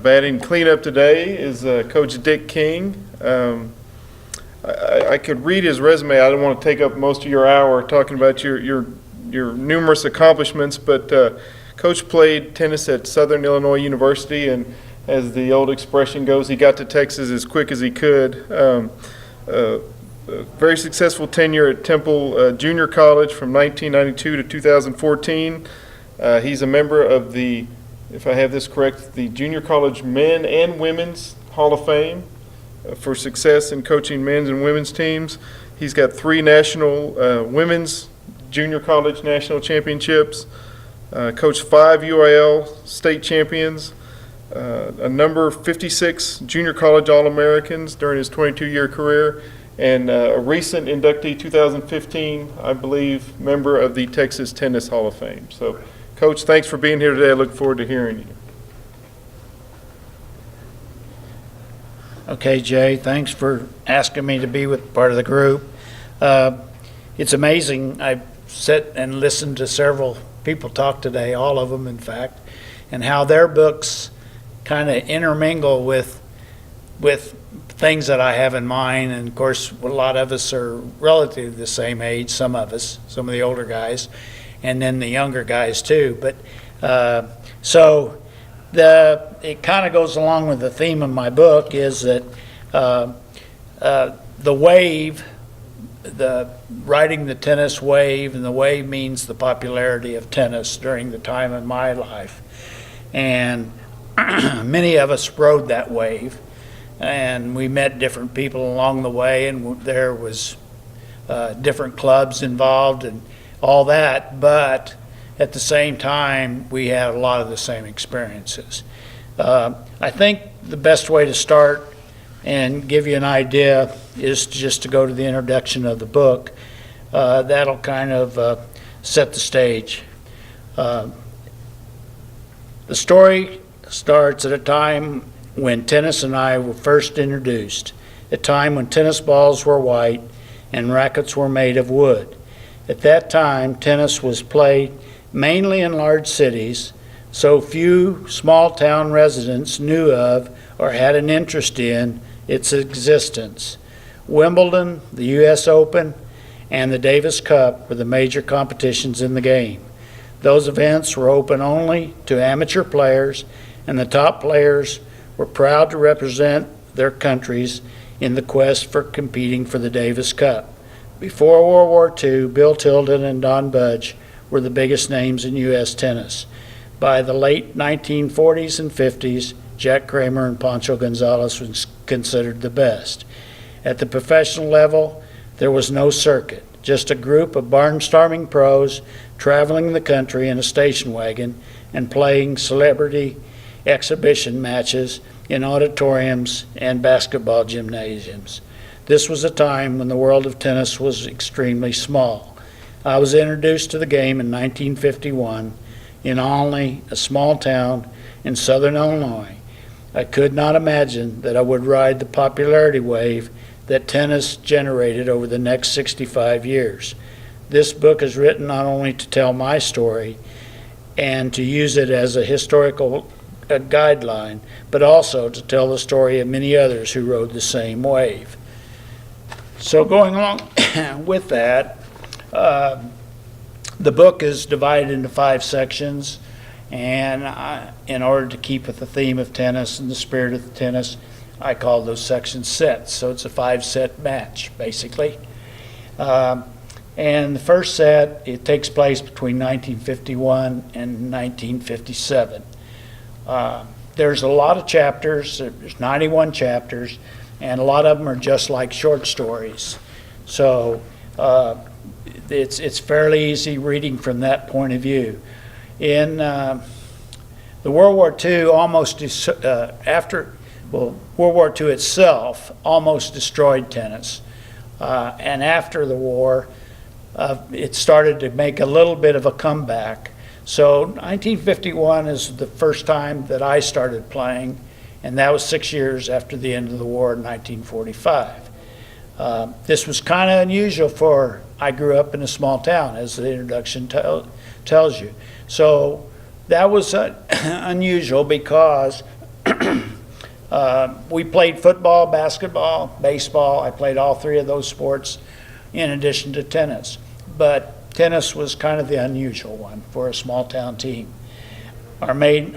Batting cleanup today is Coach Dick King. I could read his resume. I don't want to take up most of your hour talking about your numerous accomplishments, but Coach played tennis at Southern Illinois University, and as the old expression goes, he got to Texas as quick as he could. Very successful tenure at Temple Junior College from 1992 to 2014. He's a member of the, if I have this correct, the Junior College Men and Women's Hall of Fame for success in coaching men's and women's teams. He's got 3 national women's junior college national championships, coached 5 UIL state champions, a number of 56 junior college All-Americans during his 22-year career, and a recent inductee, 2015, I believe, member of the Texas Tennis Hall of Fame. So, Coach, thanks for being here today. I look forward to hearing you. Okay, Jay, thanks for asking me to be with part of the group. It's amazing. I've sat and listened to several people talk today, all of them, in fact, and how their books kind of intermingle with things that I have in mind. And of course, a lot of us are relatively the same age, some of us, some of the older guys, and then the younger guys too. But so it kind of goes along with the theme of my book, is that the wave, the riding the tennis wave, and the wave means the popularity of tennis during the time of my life. And many of us rode that wave, and we met different people along the way, and there was different clubs involved and all that, but at the same time we had a lot of the same experiences. I think the best way to start and give you an idea is just to go to the introduction of the book. That'll kind of set the stage. The story starts at a time when tennis and I were first introduced, a time when tennis balls were white and rackets were made of wood. At that time, tennis was played mainly in large cities, so few small-town residents knew of or had an interest in its existence. Wimbledon, the U.S. Open, and the Davis Cup were the major competitions in the game. Those events were open only to amateur players, and the top players were proud to represent their countries in the quest for competing for the Davis Cup. Before World War II, Bill Tilden and Don Budge were the biggest names in U.S. tennis. By the late 1940s and 50s, Jack Kramer and Pancho Gonzalez was considered the best. At the professional level, there was no circuit, just a group of barnstorming pros traveling the country in a station wagon and playing celebrity exhibition matches in auditoriums and basketball gymnasiums. This was a time when the world of tennis was extremely small. I was introduced to the game in 1951 in Olney, a small town in southern Illinois. I could not imagine that I would ride the popularity wave that tennis generated over the next 65 years. This book is written not only to tell my story and to use it as a historical guideline, but also to tell the story of many others who rode the same wave. So going along with that, the book is divided into 5 sections, and in order to keep with the theme of tennis and the spirit of the tennis, I call those sections sets. So it's a 5-set match, basically. And the first set, it takes place between 1951 and 1957. There's a lot of chapters. There's 91 chapters, and a lot of them are just like short stories. So it's fairly easy reading from that point of view. In the World War II, World War II itself almost destroyed tennis. And after the war, it started to make a little bit of a comeback. So 1951 is the first time that I started playing, and that was 6 years after the end of the war in 1945. This was kind of unusual for, I grew up in a small town, as the introduction tells you. So that was unusual because We played football, basketball, baseball. I played all three of those sports in addition to tennis. But tennis was kind of the unusual one for a small town team. Our main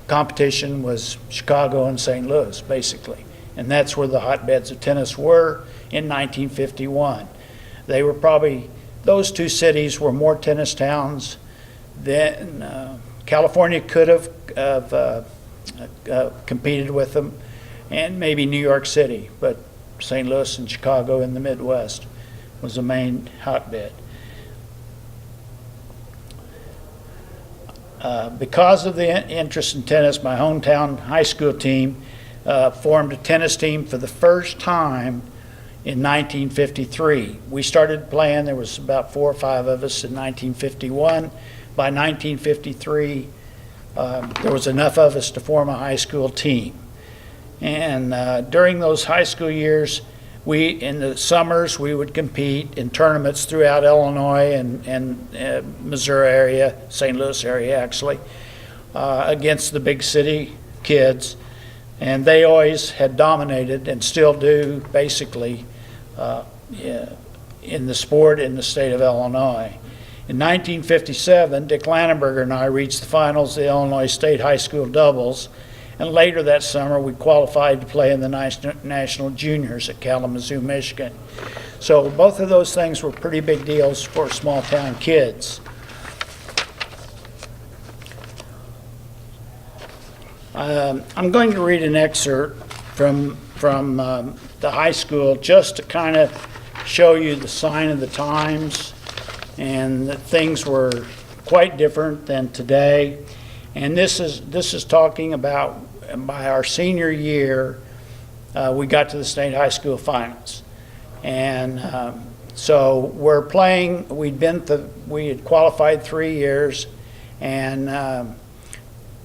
competition was Chicago and St. Louis, basically. And that's where the hotbeds of tennis were in 1951. They were probably, those two cities were more tennis towns than California could have competed with them, and maybe New York City, but St. Louis and Chicago in the Midwest was the main hotbed. Because of the interest in tennis, my hometown high school team formed a tennis team for the first time in 1953. We started playing, there was about 4 or 5 of us in 1951. By 1953, there was enough of us to form a high school team. And during those high school years, in the summers, we would compete in tournaments throughout Illinois and Missouri area, St. Louis area actually, against the big city kids. And they always had dominated and still do basically in the sport in the state of Illinois. In 1957, Dick Lannenberger and I reached the finals of the Illinois State High School doubles, and later that summer we qualified to play in the national juniors at Kalamazoo, Michigan. So both of those things were pretty big deals for small town kids. I'm going to read an excerpt from the high school just to kind of show you the sign of the times, and that things were quite different than today. And this is talking about by our senior year, we got to the state high school finals. And so we're playing, we had qualified 3 years, and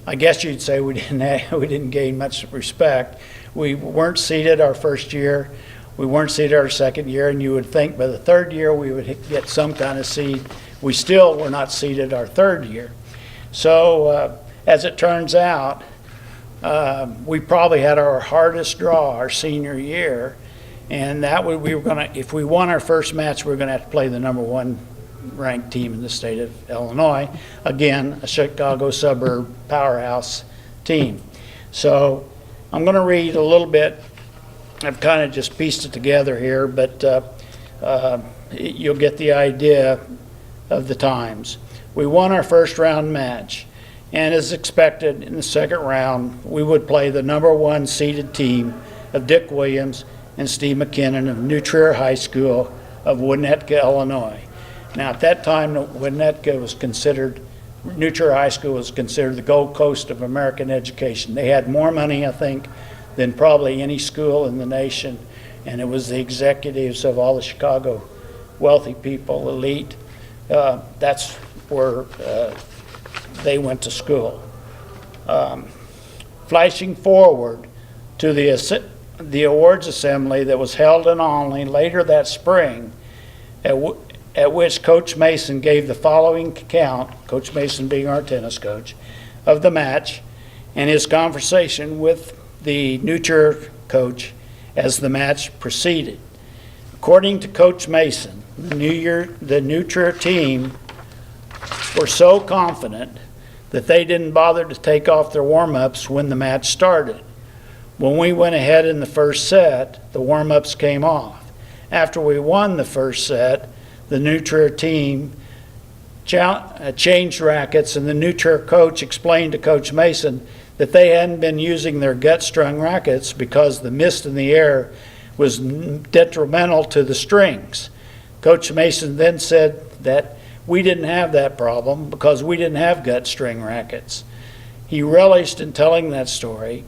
I guess you'd say we didn't gain much respect. We weren't seeded our first year. We weren't seeded our second year, and you would think by the third year we would get some kind of seed. We still were not seeded our third year. So as it turns out, we probably had our hardest draw our senior year, and if we won our first match, we were gonna have to play the number 1 ranked team in the state of Illinois. Again, a Chicago suburb powerhouse team. So I'm gonna read a little bit. I've kind of just pieced it together here, but you'll get the idea of the times. We won our first round match, and as expected, in the second round, we would play the number 1 seeded team of Dick Williams and Steve McKinnon of New Trier High School of Winnetka, Illinois. Now, at that time, Winnetka was considered, New Trier High School was considered the Gold Coast of American education. They had more money, I think, than probably any school in the nation, and it was the executives of all the Chicago wealthy people, elite. That's where they went to school. Flashing forward to the awards assembly that was held in Olney later that spring, at which Coach Mason gave the following account, Coach Mason being our tennis coach, of the match and his conversation with the New Trier coach as the match proceeded. According to Coach Mason, the New Trier team were so confident that they didn't bother to take off their warm-ups when the match started. When we went ahead in the first set, the warm-ups came off. After we won the first set, the New Trier team changed rackets, and the New Trier coach explained to Coach Mason that they hadn't been using their gut-strung rackets because the mist in the air was detrimental to the strings. Coach Mason then said that we didn't have that problem because we didn't have gut-string rackets. He relished in telling that story.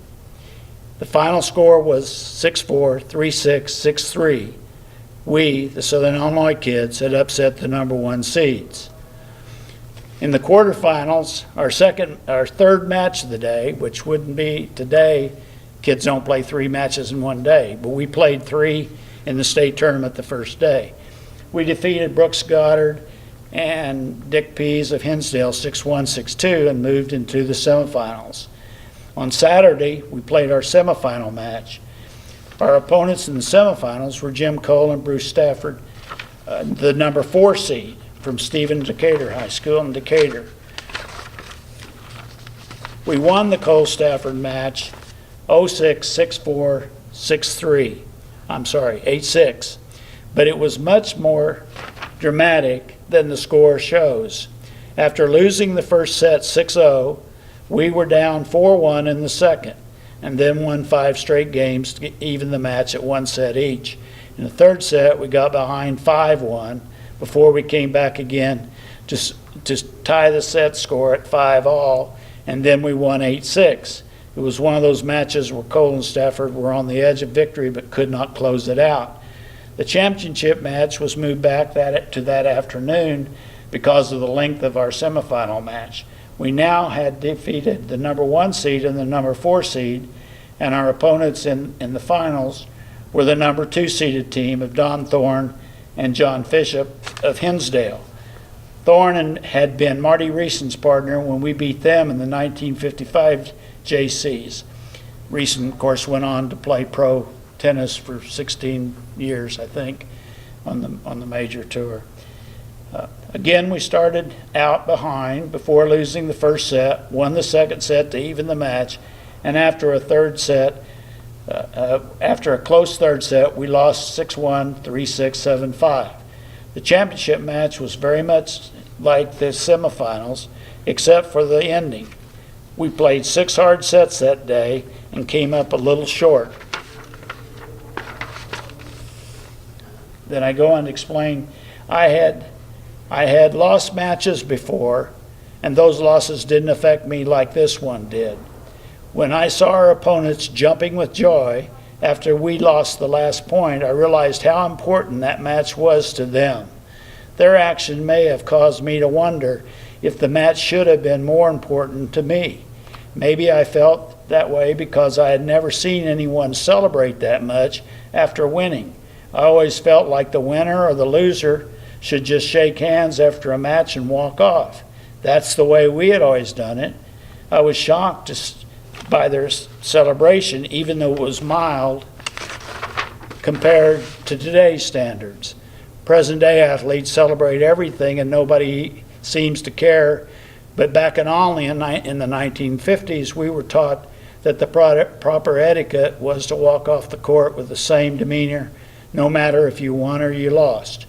The final score was 6-4, 3-6, 6-3. We, the Southern Illinois kids, had upset the number 1 seeds. In the quarterfinals, our third match of the day, which wouldn't be today, kids don't play 3 matches in one day, but we played 3 in the state tournament the first day. We defeated Brooks Goddard and Dick Pease of Hinsdale 6-1, 6-2 and moved into the semifinals. On Saturday, we played our semifinal match. Our opponents in the semifinals were Jim Cole and Bruce Stafford, the number 4 seed from Stephen Decatur High School in Decatur. We won the Cole-Stafford match 0-6, 6-4, 6-3. I'm sorry, 8-6. But it was much more dramatic than the score shows. After losing the first set 6-0, we were down 4-1 in the second, and then won 5 straight games to even the match at 1 set each. In the third set, we got behind 5-1 before we came back again to tie the set score at 5-all, and then we won 8-6. It was one of those matches where Cole and Stafford were on the edge of victory but could not close it out. The championship match was moved back to that afternoon because of the length of our semifinal match. We now had defeated the number 1 seed and the number 4 seed, and our opponents in the finals were the number 2 seeded team of Don Thorne and John Bishop of Hinsdale. Thorne had been Marty Reeson's partner when we beat them in the 1955 JCs. Reeson, of course, went on to play pro tennis for 16 years, I think, on the major tour. Again, we started out behind before losing the first set, won the second set to even the match, and after a close third set, we lost 6-1, 3-6, 7-5. The championship match was very much like the semifinals, except for the ending. We played 6 hard sets that day and came up a little short. Then I go on to explain I had lost matches before, and those losses didn't affect me like this one did. When I saw our opponents jumping with joy after we lost the last point, I realized how important that match was to them. Their action may have caused me to wonder if the match should have been more important to me. Maybe I felt that way because I had never seen anyone celebrate that much after winning. I always felt like the winner or the loser should just shake hands after a match and walk off. That's the way we had always done it. I was shocked by their celebration, even though it was mild compared to today's standards. Present-day athletes celebrate everything and nobody seems to care, but back in Olney in the 1950s, we were taught that the proper etiquette was to walk off the court with the same demeanor, no matter if you won or you lost.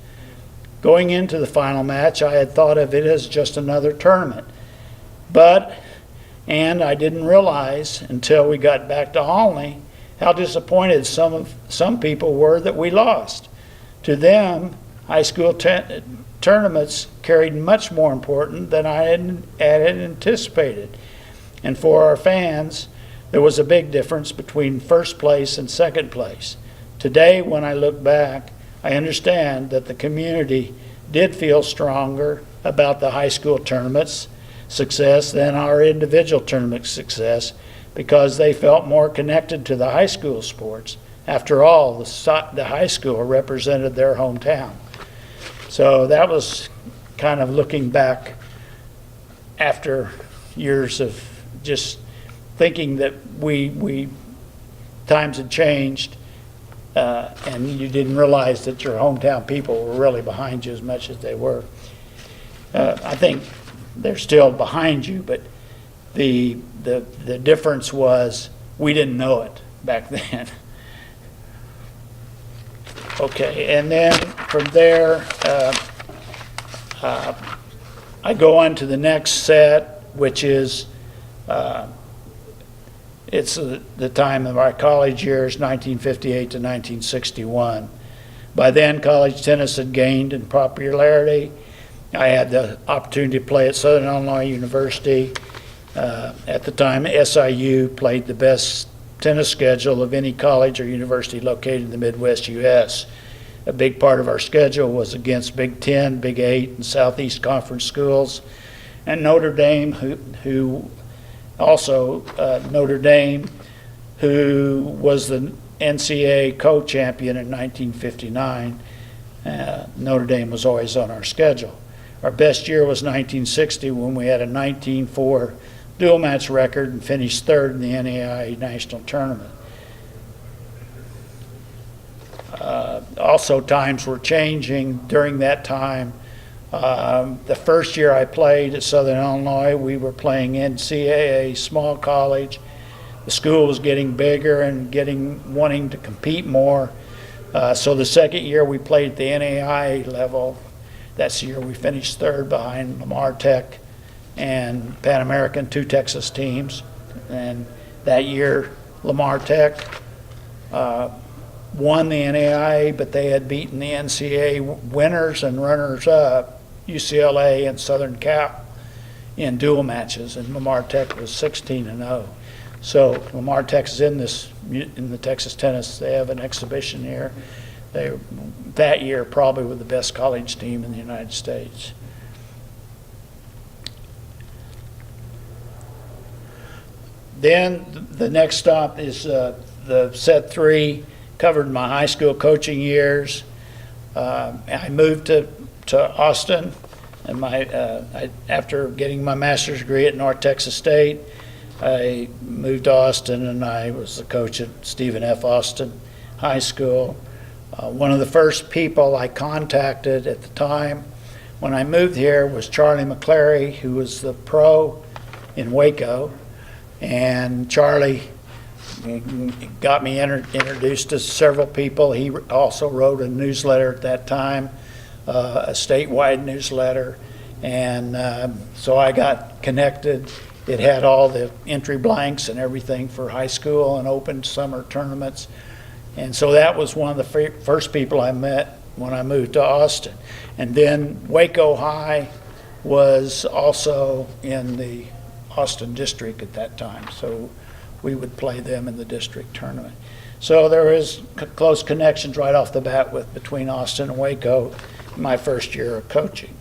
Going into the final match, I had thought of it as just another tournament. And I didn't realize until we got back to Olney how disappointed some people were that we lost. To them, high school tournaments carried much more important than I had anticipated. And for our fans, there was a big difference between first place and second place. Today, when I look back, I understand that the community did feel stronger about the high school tournament's success than our individual tournament success because they felt more connected to the high school sports. After all, the high school represented their hometown. So that was kind of looking back after years of just thinking that times had changed. And you didn't realize that your hometown people were really behind you as much as they were. I think they're still behind you, but the difference was we didn't know it back then. Okay, and then from there, I go on to the next set, which is it's the time of our college years, 1958 to 1961. By then, college tennis had gained in popularity. I had the opportunity to play at Southern Illinois University. At the time, SIU played the best tennis schedule of any college or university located in the Midwest U.S. A big part of our schedule was against Big Ten, Big 8, and Southeast Conference schools. And Notre Dame, who was the NCAA co-champion in 1959. Notre Dame was always on our schedule. Our best year was 1960 when we had a 19-4 dual match record and finished third in the NAIA national tournament. Also, times were changing during that time. The first year I played at Southern Illinois, we were playing NCAA small college. The school was getting bigger and wanting to compete more. So the second year we played at the NAIA level. That's the year we finished third behind Lamar Tech and Pan American, two Texas teams. And that year, Lamar Tech won the NAIA, but they had beaten the NCAA winners and runners-up, UCLA and Southern Cal, in dual matches, and Lamar Tech was 16-0. So Lamar Tech is in the Texas tennis. They have an exhibition here. They that year probably were the best college team in the United States. Then the next stop is the set 3. Covered my high school coaching years. I moved to Austin, and after getting my master's degree at North Texas State, I moved to Austin, and I was the coach at Stephen F. Austin High School. One of the first people I contacted at the time when I moved here was Charlie McClary, who was the pro in Waco, and Charlie got me introduced to several people. He also wrote a newsletter at that time, a statewide newsletter, and so I got connected. It had all the entry blanks and everything for high school and open summer tournaments, and so that was one of the first people I met when I moved to Austin. And then Waco High was also in the Austin district at that time, so we would play them in the district tournament. So there is close connections right off the bat between Austin and Waco in my first year of coaching.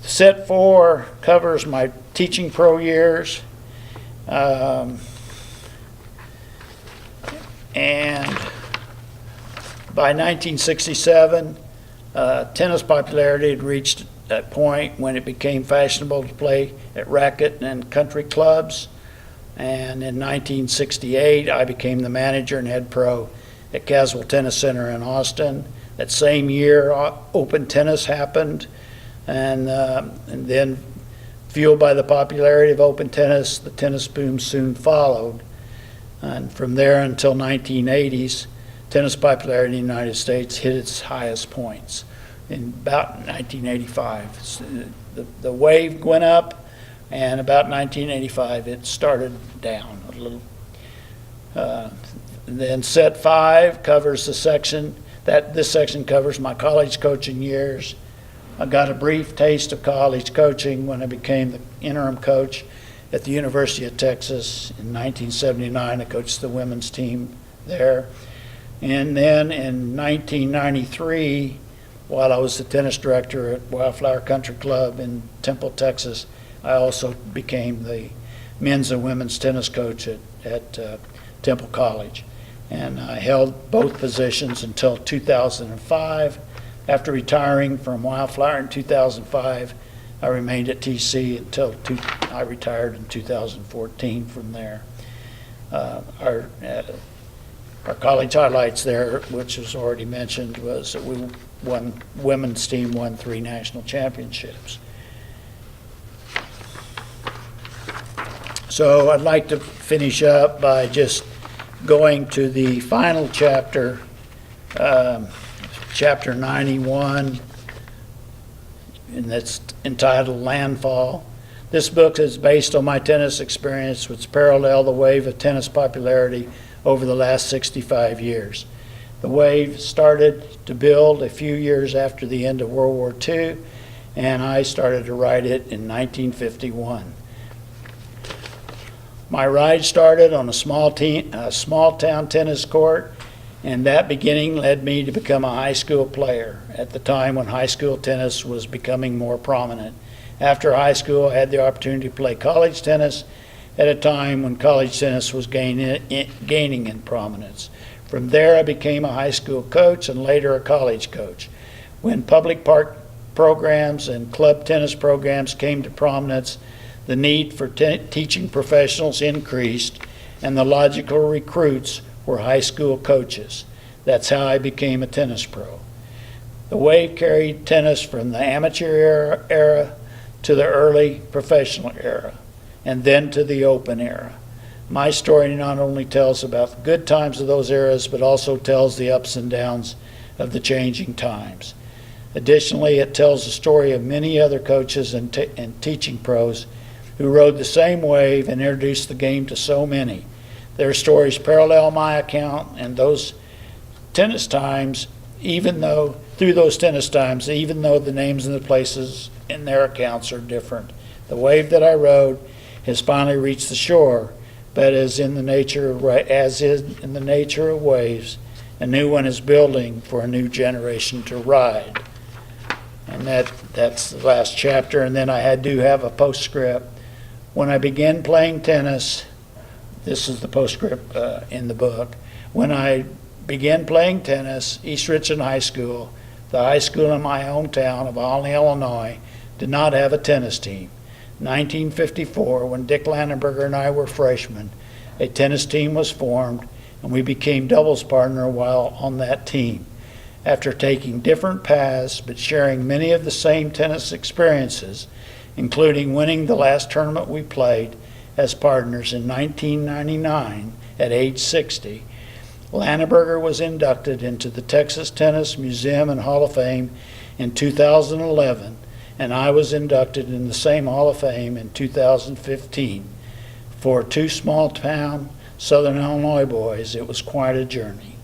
Set 4 covers my teaching pro years. And by 1967, tennis popularity had reached a point when it became fashionable to play at racket and country clubs. And in 1968, I became the manager and head pro at Caswell Tennis Center in Austin. That same year, open tennis happened, and then, fueled by the popularity of open tennis, the tennis boom soon followed. And from there until 1980s, tennis popularity in the United States hit its highest points in about 1985. So the wave went up, and about 1985 it started down a little. Then set 5 covers the section, this section covers my college coaching years. I got a brief taste of college coaching when I became the interim coach at the University of Texas in 1979. I coached the women's team there. And then in 1993, while I was the tennis director at Wildflower Country Club in Temple, Texas, I also became the men's and women's tennis coach at Temple College. And I held both positions until 2005. After retiring from Wildflower in 2005, I remained at TC until I retired in 2014 from there. Our college highlights there, which was already mentioned, was that women's team won 3 national championships. So I'd like to finish up by just going to the final chapter, chapter 91, and that's entitled Landfall. This book is based on my tennis experience, which paralleled the wave of tennis popularity over the last 65 years. The wave started to build a few years after the end of World War II, and I started to ride it in 1951. My ride started on a small town tennis court, and that beginning led me to become a high school player at the time when high school tennis was becoming more prominent. After high school, I had the opportunity to play college tennis at a time when college tennis was gaining in prominence. From there, I became a high school coach and later a college coach. When public park programs and club tennis programs came to prominence, The need for teaching professionals increased, and the logical recruits were high school coaches. That's how I became a tennis pro. The wave carried tennis from the amateur era to the early professional era, and then to the open era. My story not only tells about the good times of those eras, but also tells the ups and downs of the changing times. Additionally, it tells the story of many other coaches and teaching pros who rode the same wave and introduced the game to so many. Their stories parallel my account, and those tennis times, even though the names and the places in their accounts are different. The wave that I rode has finally reached the shore, but as is in the nature of waves, a new one is building for a new generation to ride. And that's the last chapter. And then I do have a postscript. When I began playing tennis, this is the postscript in the book. When I began playing tennis, East Richland High School, the high school in my hometown of Olney, Illinois, did not have a tennis team. 1954, when Dick Landenberger and I were freshmen, a tennis team was formed, and we became doubles partner while on that team. After taking different paths but sharing many of the same tennis experiences, including winning the last tournament we played as partners in 1999 at age 60, Landenberger was inducted into the Texas Tennis Museum and Hall of Fame in 2011, and I was inducted in the same Hall of Fame in 2015. For two small-town Southern Illinois boys, it was quite a journey.